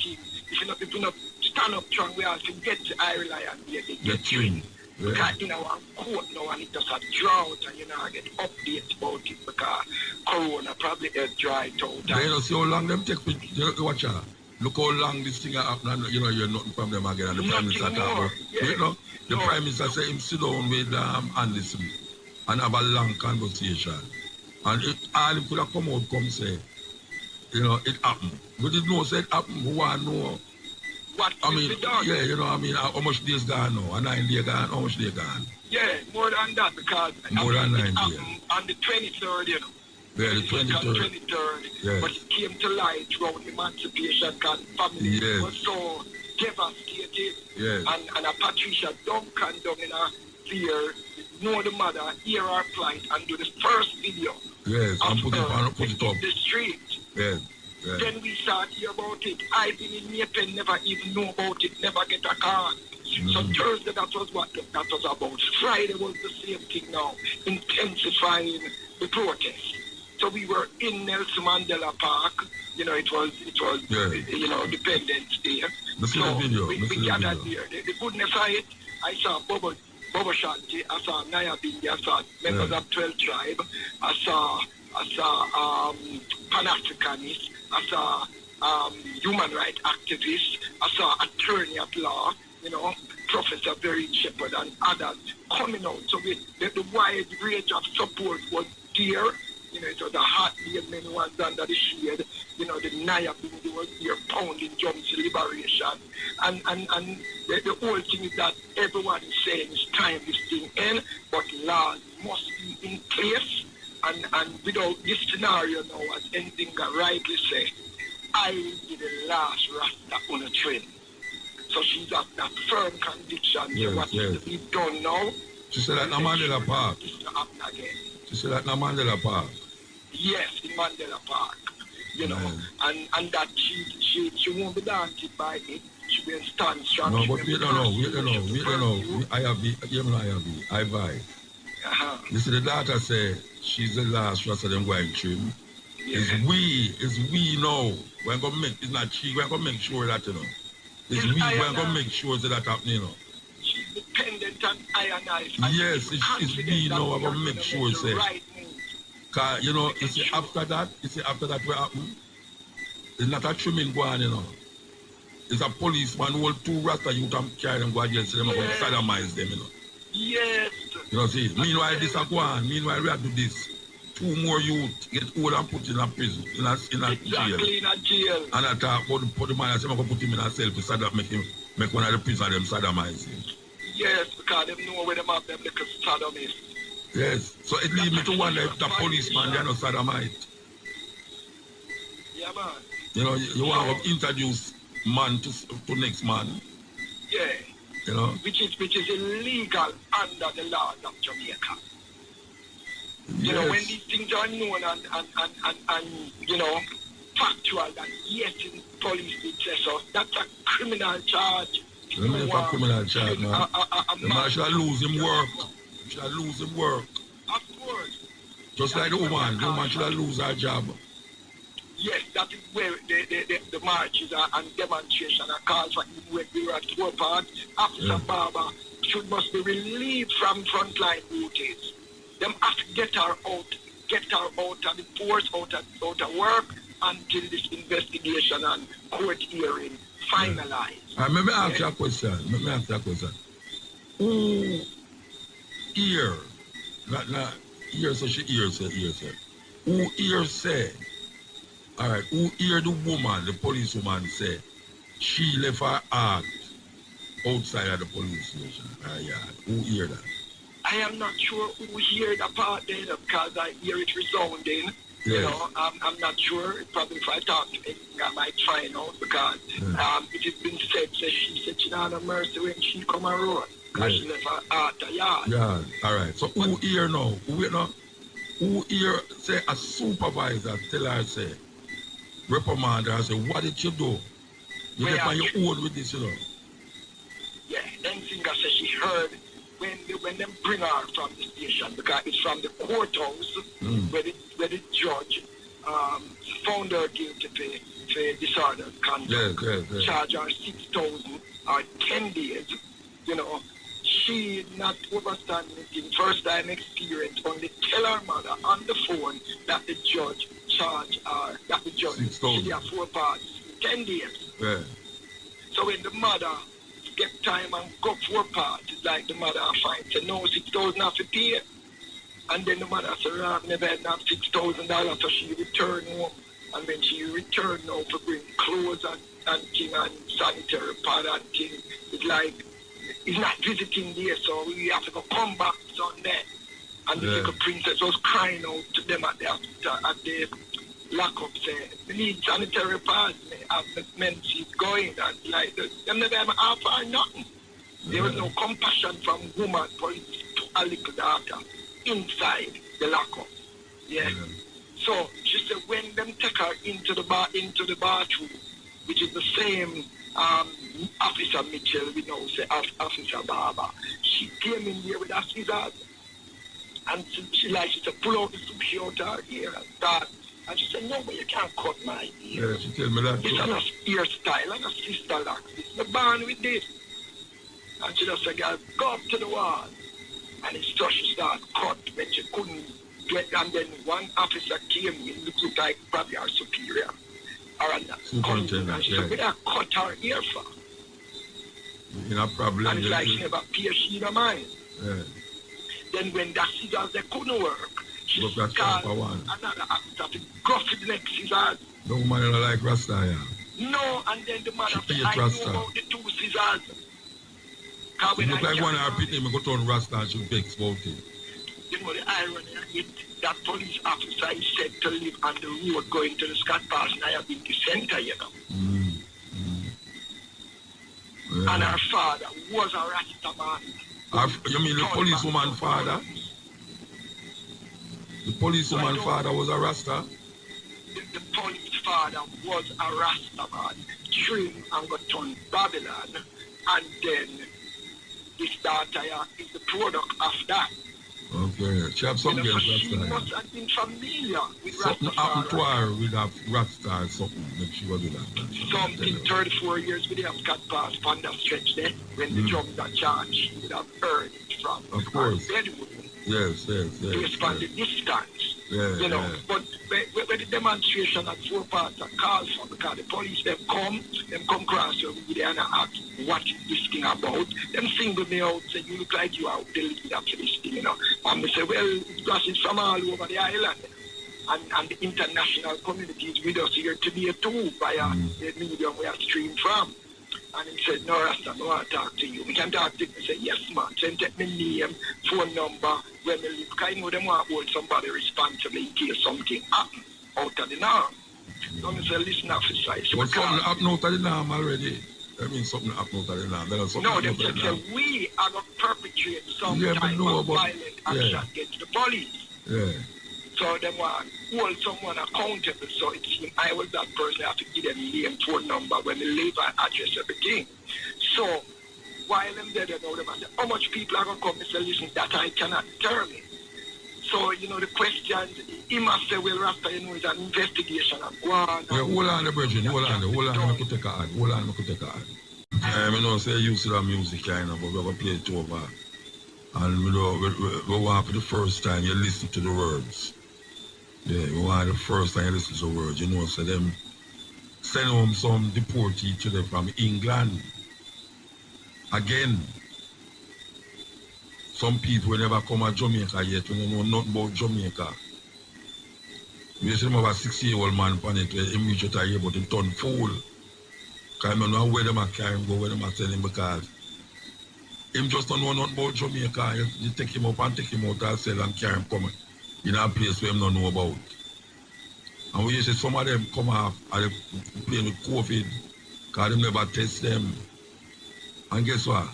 Speaker 6: thing. If you not stand up strong, we have to get to Irish there, they get trained. Yeah. Because in our court now, and it just a drought, and you know, I get updates about it because Corona probably has dried out.
Speaker 5: You know, see how long them take to watch out. Look how long this thing happened, and you know, you're nothing from them again. And the Prime Minister talk about, you know, the Prime Minister say him sit down with Andy Smith and have a long conversation. And all him could have come out, come say, You know, it happened. We didn't know it happened. We want to know.
Speaker 6: What
Speaker 5: I mean,
Speaker 6: is done?
Speaker 5: yeah, you know, I mean, how much days gone now? A 9 day gone? How much day gone?
Speaker 6: Yeah, more than that because
Speaker 5: More than 9
Speaker 6: it
Speaker 5: days.
Speaker 6: happened on the 23rd, you know.
Speaker 5: Yeah, the 23rd.
Speaker 6: 23rd.
Speaker 5: Yes.
Speaker 6: But it came to light throughout emancipation because family
Speaker 5: Yes.
Speaker 6: was so devastated.
Speaker 5: Yes.
Speaker 6: And a Patricia Duncan down in a fear, know the mother, hear her plight, and do the first video.
Speaker 5: Yes, and put it up.
Speaker 6: In the street.
Speaker 5: Yes. Yes.
Speaker 6: Then we start hear about it. I've been in Maypen, never even know about it, never get a card. So Thursday, that was what that was about. Friday was the same thing now, intensifying the protest. So we were in Nelson Mandela Park. You know, it was
Speaker 5: Yeah.
Speaker 6: you know, Independence Day.
Speaker 5: Let's see the video.
Speaker 6: We gathered there. The goodness of it, I saw Bobo Shanti, I saw Naya Bindi, I saw members of 12 Tribe, I saw Pan-Africanists, I saw human rights activists, I saw attorney at law, you know, Professor Barry Shepherd and others coming out. So the wide range of support was there. You know, it was a hot day, many was under the shade. You know, the Naya Bindi was here pounding drums to liberation. And the whole thing is that everyone is saying it's time this thing end, but laws must be in place. And without this scenario now, as anything can rightly say, I will be the last Rasta on a train. So she's at that firm conviction.
Speaker 5: Yes,
Speaker 6: what
Speaker 5: yes.
Speaker 6: is to be done now.
Speaker 5: She said that in Mandela Park.
Speaker 6: It's not happen again.
Speaker 5: She said that in Mandela Park.
Speaker 6: Yes, in Mandela Park. You know,
Speaker 5: Yes.
Speaker 6: and that she won't be daunted by it. She will stand strong.
Speaker 5: No, but we don't know. I have the, I buy. You see, the daughter say she's the last Rasta them going through.
Speaker 6: Yeah.
Speaker 5: It's we now. We're going to make, it's not she, we're going to make sure that, you know. It's we, we're going to make sure that happening, you know.
Speaker 6: She's dependent on ionized.
Speaker 5: Yes, it's we now, we're going to make sure, say.
Speaker 6: Right.
Speaker 5: Cause, you know, you see, after that what happened? It's not a trimming go on, you know. It's a policeman who hold 2 Rasta youth and carry them go against them, and sodomize them, you know.
Speaker 6: Yes.
Speaker 5: You know, see, meanwhile this a go on, meanwhile we have to do this. 2 more youth get old and put in a prison, in a jail.
Speaker 6: In a jail.
Speaker 5: And I talk about the man, I say, I'm going to put him in a cell to Saddam, make one of the prison them sodomize him.
Speaker 6: Yes, because they know where them have them little sodomists.
Speaker 5: Yes, so it leads me to wonder if the policeman, they're not sodomite.
Speaker 6: Yeah, man.
Speaker 5: You know, you want to introduce man to next man.
Speaker 6: Yeah.
Speaker 5: You know?
Speaker 6: Which is illegal under the laws of Jamaica.
Speaker 5: Yes.
Speaker 6: You know, when these things are known and you know, factual, that yes, in police did say so, that's a criminal charge.
Speaker 5: Let me have a criminal charge, man. The man should lose him work. He should lose him work.
Speaker 6: Of course.
Speaker 5: Just like the woman should lose her job.
Speaker 6: Yes, that is where the marches and demonstration are called for. When we were at Warpath, Officer Barber must be relieved from frontline duties. Them have to get her out of the force, out of work until this investigation and court hearing finalized.
Speaker 5: Let me ask you a question. Who here, not here, so she here, say. Who here say, all right, who hear the woman, the policewoman say, she left her heart outside of the police station, her yard? Who hear that?
Speaker 6: I am not sure who hear the part there because I hear it resounding.
Speaker 5: Yes.
Speaker 6: You know, I'm not sure. Probably if I talk to him, I might find out because it has been said she said she don't have mercy when she come around because she left her heart a yard.
Speaker 5: Yeah, all right. So who here now? Who here say a supervisor tell her, say, reprimand her, say, what did you do? You get on your own with this, you know.
Speaker 6: Yeah, then Singer says she heard when them bring her from the station because it's from the courthouse where the judge found her guilty for disorderly conduct.
Speaker 5: Yes.
Speaker 6: Charge her 6,000 or 10 days. You know, she not overstanding anything. First time experience, only tell her mother on the phone that the judge charged her, that the judge
Speaker 5: 6,000.
Speaker 6: she had 4 parts, 10 days.
Speaker 5: Yeah.
Speaker 6: So when the mother get time and go 4 parts, it's like the mother finds say no 6,000 have to pay. And then the mother said, I've never had $6,000, so she returned home And when she returned now to bring clothes and thing and sanitary pad and thing, it's like, he's not visiting there, so we have to go come back Sunday. And the little princess was crying out to them at the lockup saying, we need sanitary pads, have the men see going, and like, them never ever offer or nothing. There was no compassion from woman police to a little daughter inside the lockup. Yeah. So she said when them take her into the bathroom, which is the same Officer Mitchell, we know say Officer Barber, she came in there with her scissors and she said pull out the sushi out her ear and start. And she said, no, but you can't cut my ear.
Speaker 5: Yeah, she tell me that.
Speaker 6: It's not a hairstyle, and a sister locks. It's the born with this. And she just said, girl, go up to the wall. And it's just she started cut when she couldn't get, and then one officer came in, looked like probably our superior. Or and she said, we don't cut her ear for.
Speaker 5: You know, problem.
Speaker 6: And it's like she never pierced she in her mind.
Speaker 5: Yeah.
Speaker 6: Then when that scissors, they couldn't work, she called another officer to gruff the next scissors.
Speaker 5: No man don't like Rasta, yeah.
Speaker 6: No, and then the man said, I
Speaker 5: Rasta.
Speaker 6: know about the two scissors.
Speaker 5: It look like one of our people go turn Rasta and she vex about it.
Speaker 6: You know the irony of it, that police officer is said to live on the road going to the Scott Pass and I have been the center, you know. Yeah. And her father was a Rasta man.
Speaker 5: You mean the policewoman father? The policewoman father was a Rasta?
Speaker 6: The police father was a Rasta man. Trim and got turned Babylon. And then this daughter is the product of that.
Speaker 5: Okay, she have some girls Rasta.
Speaker 6: She must have been familiar with Rasta.
Speaker 5: Something happened to her with a Rasta or something that she was with that.
Speaker 6: Something 34 years with the Scott Pass on that stretch there, when the drums are charged, she would have heard it from
Speaker 5: of course.
Speaker 6: her bedroom.
Speaker 5: Yes.
Speaker 6: Based on the distance.
Speaker 5: Yeah,
Speaker 6: you know,
Speaker 5: yeah.
Speaker 6: But when the demonstration at 4 parts are called for, because the police them come across over there and ask what is this thing about. Them single me out, say you look like you are the leader for this thing, you know. And they say, well, it's from all over the island. And the international community is with us here today too, via the medium we are streamed from. And he said, no, Rasta, I want to talk to you. We can talk to him. I said, yes, man. Send take my name, phone number, where me live. Because I know them want to hold somebody responsible in case something happen out of the norm. So I said, listen, officer. I said,
Speaker 5: but something happened out of the norm already. I mean, something happened out of the norm.
Speaker 6: No, they said, we are going to perpetrate some type of violent action against the police.
Speaker 5: Yeah.
Speaker 6: So they want to hold someone accountable. So it seemed I was that person. I have to give them name, phone number, when they leave and address everything. So while I'm there, they know them and say, how much people are going to come and say, listen, that I cannot determine. So, you know, the question, he must say, well, Rasta, you know, it's an investigation and go on.
Speaker 5: Yeah, hold on, the brethren, hold on, I could take a ad. I know, say, you see that music, you know, but we're going to play it over. And we want for the first time you listen to the words. Yeah, we want the first time you listen to the words, you know, so them send home some deportee to them from England. Again, some people will never come to Jamaica yet, we don't know nothing about Jamaica. We see them have a 6-year-old man on it, where he reach out here, but he turn fool. Because I don't know where them are carrying go, where them are telling him, because him just don't know nothing about Jamaica. You take him up and take him out and sell and carry him come in a place where him don't know about. And we see some of them come off and they playing with COVID because them never test them. And guess what?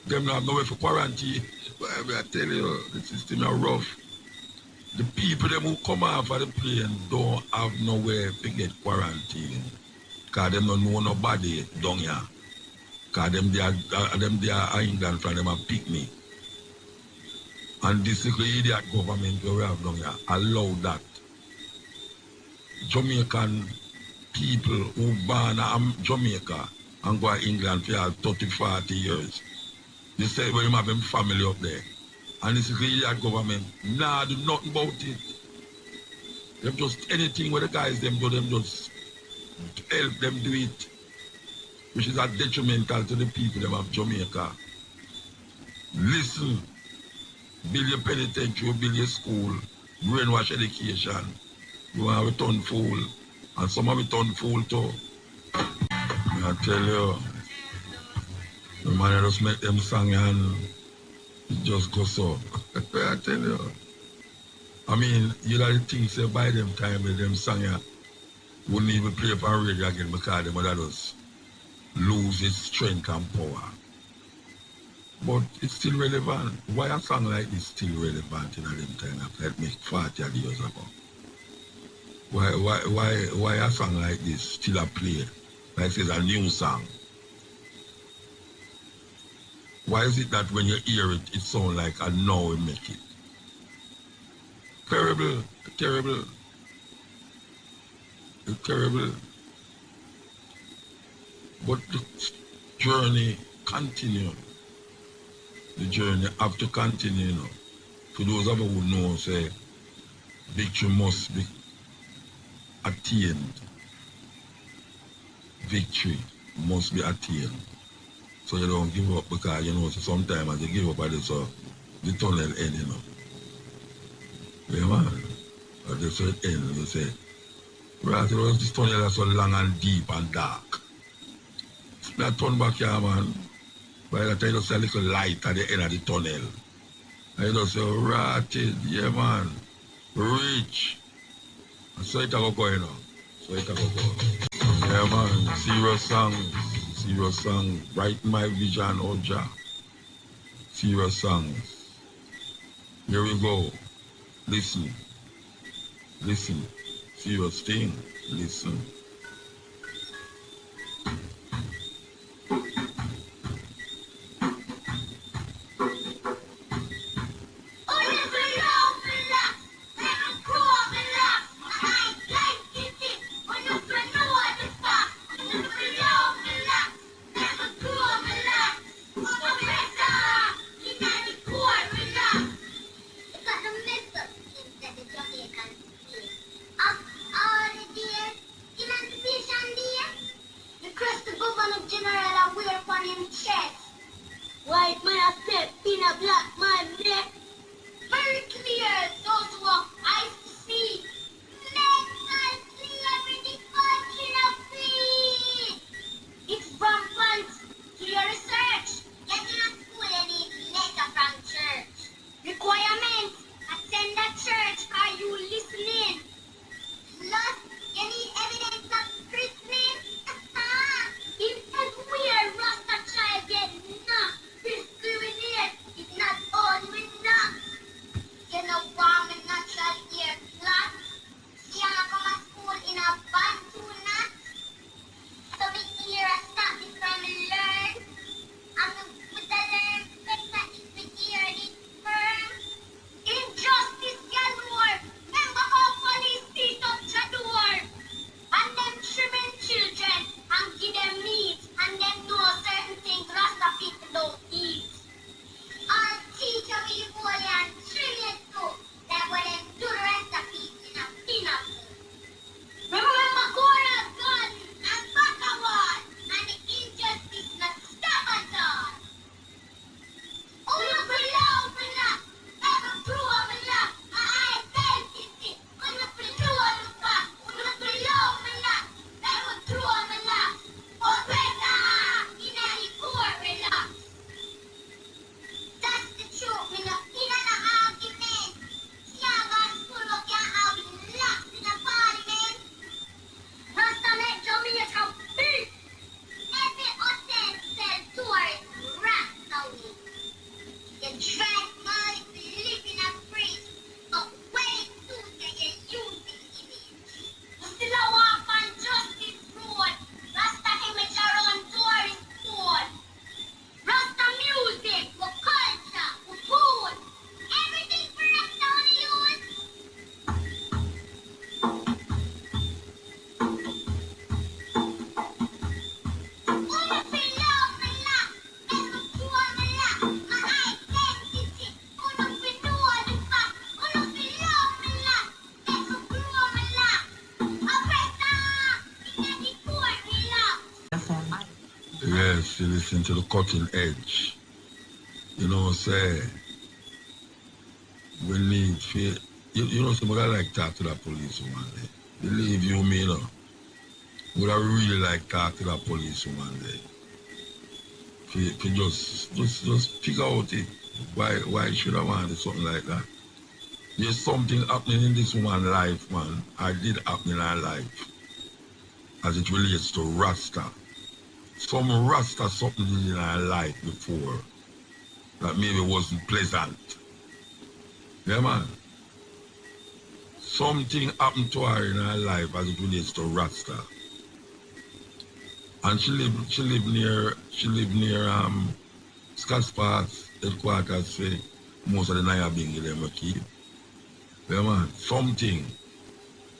Speaker 5: Them not have nowhere for quarantine. But I tell you, the system is rough. The people them who come off of the plane don't have nowhere to get quarantine. Because them don't know nobody down here. Because them they are England from them and pick me. And this little idiot government we have down here allow that. Jamaican people who born in Jamaica and go to England for 30, 40 years. They say when you have them family up there. And this little idiot government do nothing about it. Them just anything where the guys them do, them just help them do it. Which is a detrimental to the people them of Jamaica. Listen, build your penitentiary, build your school, brainwash education. You want to turn fool. And some of it turn fool too. I tell you, the man just make them song and it just goes so. I tell you. I mean, you know the things say by them time with them song wouldn't even play for radio again because them other just lose its strength and power. But it's still relevant. Why a song like this still relevant in them time after it make 40 years ago? Why a song like this still a play? Like it's a new song. Why is it that when you hear it, it sounds like a now we make it? Terrible, terrible, terrible. But the journey continues. The journey have to continue, you know. For those of us who know, say, victory must be attained. Victory must be attained. So you don't give up because, you know, so sometimes as you give up at it, so the tunnel end, you know. Yeah, man. At the end, you say, right, this tunnel is so long and deep and dark. That turn back here, man. By the time you see a little light at the end of the tunnel. And you just say, rotted, yeah, man. Reach. And so it will go, you know. So it will go. Yeah, man. Serious song. Brighten my vision, oh Jah. Serious songs. Here we go. Listen. Serious thing. Listen.
Speaker 8: White man a step in a black man neck. Very clear, those who are eyes to see. Mental clarity, function of feet. It's from funds to your research. Getting a school, you need letter from church. Requirements, attend the church. Are you listening? Plus, you need evidence of christening. In everywhere Rasta child get knocked. Discriminate is not all we knock. You know warm and natural air class. See I come to school in a band too not. So me hear a stop me from learn. I'm with the learn better if we hear it firm. Injustice galore. Member of police beat up the door. And them trimming children and give them meat. And them know certain things Rasta people don't eat. All teacher me the boy and trim it too. Like when them do the rest of people in a peanut. Remember Cora gun and Bacaward. And the injustice not stop at all. Oh, you below, ever true of me love. My identity. Oh, you below, you below me love. Ever true of me love. Oh, better in any core me love. That's the truth, me love. In an argument. See how God school up your house locked in a parliament. Rasta make Jamaica big. Every hotel sell tourists Rasta week. You drive money to live in a free, but way too that you're using image. You still a walk on Justice Road, Rasta image around tourist road. Rasta music, for culture, for food, everything for Rasta on the youth.
Speaker 5: Yes, you listen to the cutting edge. You know, say, we need to You know, somebody I like talk to that police woman there. Believe you me, you know. Would I really like talk to that police woman there? If you just figure out it. Why should I want something like that? There's something happening in this woman's life, man. I did happen in her life as it relates to Rasta. Some Rasta something did in her life before that maybe wasn't pleasant. Yeah, man. Something happened to her in her life as it relates to Rasta. And she lived near Scotts Pass headquarters say most of the Nyabingi them keep. Yeah, man. Something.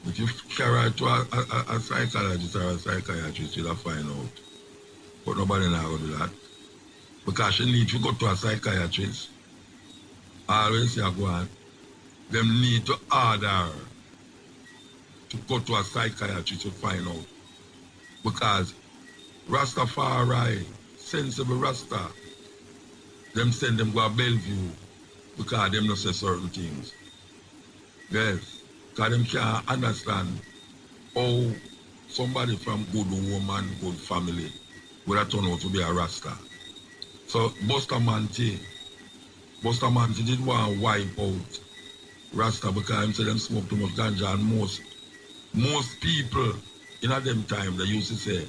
Speaker 5: If you carry her to a psychologist or a psychiatrist, you'll find out. But nobody now will do that. Because she need to go to a psychiatrist. I always say, go on. Them need to order her to go to a psychiatrist to find out. Because Rastafari, sensible Rasta, them send them go to Bellevue because them not say certain things. Yes. Because them can't understand how somebody from good woman, good family would have turned out to be a Rasta. So Bustamante did want to wipe out Rasta because he said them smoke too much ganja, and most people in a them time they used to say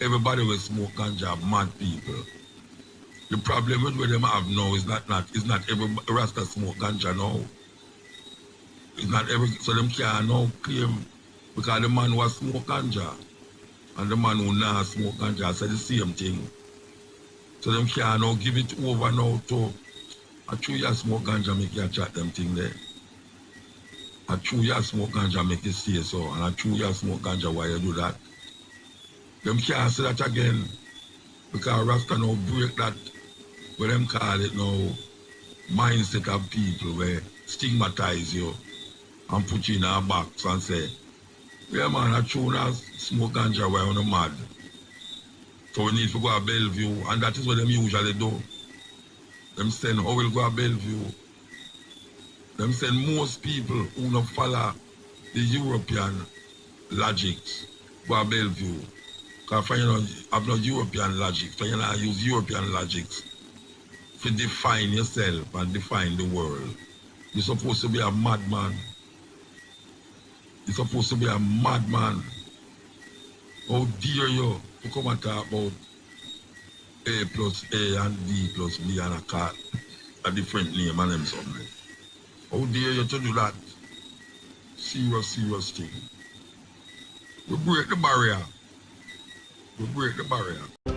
Speaker 5: everybody will smoke ganja, mad people. The problem with what them have now is not every Rasta smoke ganja now. It's not every, so them can't now claim because the man was smoke ganja and the man who not smoke ganja said the same thing. So them can't now give it over now to a true you smoke ganja make you chat them thing there. A true you smoke ganja make you say so, and a true you smoke ganja why you do that. Them can't say that again because Rasta now break that what them call it now mindset of people where stigmatize you and put you in a box and say, yeah man, a true now smoke ganja why you're mad. So we need to go to Bellevue, and that is what them usually do. Them send how we'll go to Bellevue. Them send most people who don't follow the European logics go to Bellevue. Because if you don't have no European logic, if you don't use European logics to define yourself and define the world, you're supposed to be a madman. You're supposed to be a madman. How dare you to come and talk about A plus A and B plus B and a different name and them something. How dare you to do that? Serious thing. We break the barrier. We break the barrier.